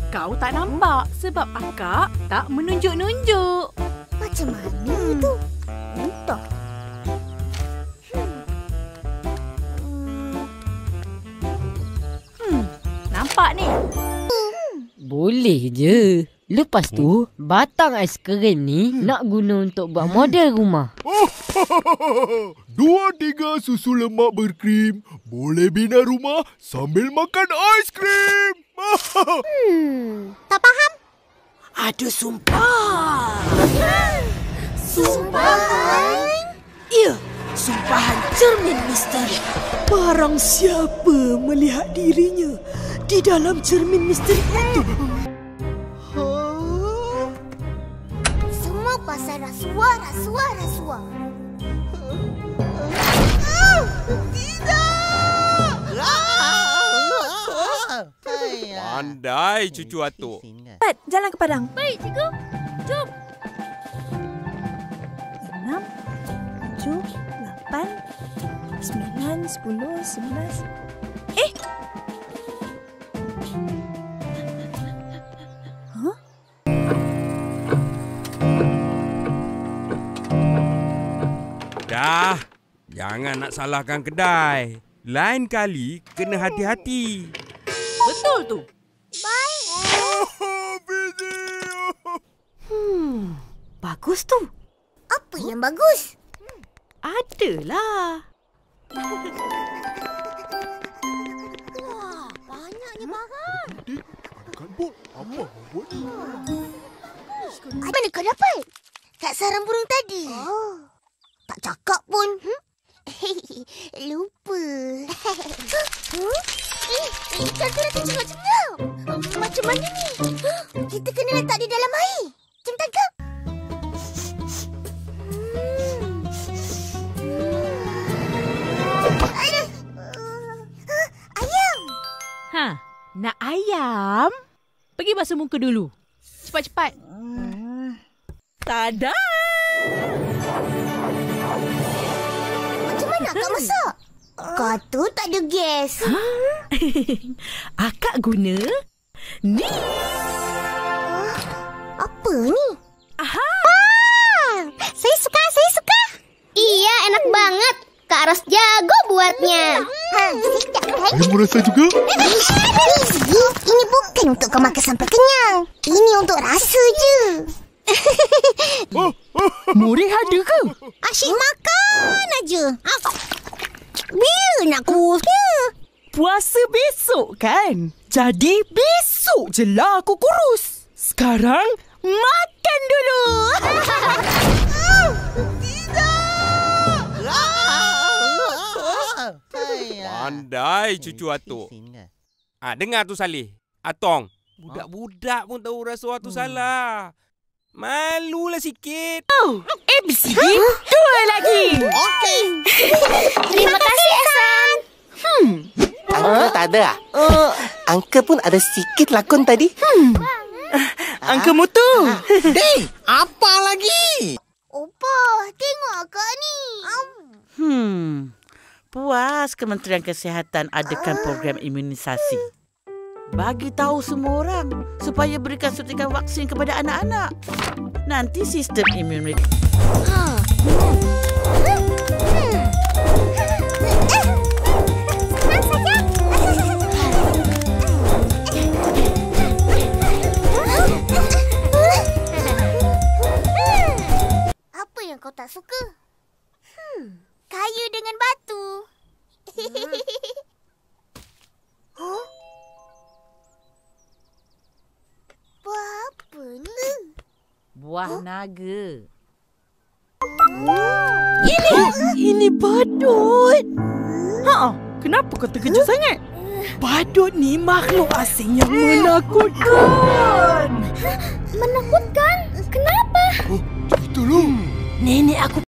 Kau tak nampak sebab akak tak menunjuk-nunjuk. Macam mana tu? Entah. Nampak ni? Boleh je. Lepas tu, batang aiskrim ni nak guna untuk buat model rumah. 2-3 susu lemak berkrim. Boleh bina rumah sambil makan aiskrim. Tak faham? Ada sumpah. Sumpahan? Ya, sumpahan cermin misteri. Barang siapa melihat dirinya di dalam cermin misteri itu. Semua pasal rasuah. Pandai cucu atuk. Cepat, jalan ke padang. Baik, cikgu. Jom. 6, 7, 8, 9, 10, 11. Dah, jangan nak salahkan kedai. Lain kali kena hati-hati. Betul tu. Bagus tu. Apa yang bagus? Adalah. Wah, banyaknya barang. Kan bot, apa buat ni? Mana kau dapat? Kat sarang burung tadi. Tak cakap pun. Lupa. Ikan tu nanti cengap-cengap. Macam mana ni? Kita kena letak di dalam air. Jom tangkap. Ayam. Nak ayam? Pergi basuh muka dulu. Cepat-cepat. Tada! Macam mana akak masak? Kau tu tak ada gas. Akak guna ni. Apa ni? Aha! Saya suka. Iya, enak banget. Kak Ros jago buatnya. Saya merasa juga. Ini bukan untuk kau makan sampai kenyang. Ini untuk rasa je. Murid ada ke? Asyik makan aja. Bila nak kurusnya? Puasa besok kan? Jadi besok je lah aku kurus. Sekarang makan dulu. Pandai cucu atuk. Dengar tu Salih. Atong. Budak-budak pun tahu rasuah tu salah. Malulah sikit. ABCD 2 lagi. Okey. Terima kasih, Hasan. Angka tak ada ah? Angka pun ada sikit lakon tadi. Angka mutu. Dek, apa lagi? Opa, tengok akak ni. Puas Kementerian Kesihatan adakan program imunisasi. Bagi tahu semua orang supaya berikan suntikan vaksin kepada anak-anak. Nanti sistem imun mereka. Apa yang kau tak suka? Kayu dengan batu. Buah apa ni? Buah naga. Ini badut. Kenapa kau terkejut sangat? Badut ni makhluk asing yang menakutkan. Menakutkan? Kenapa? Itulah. Nenek aku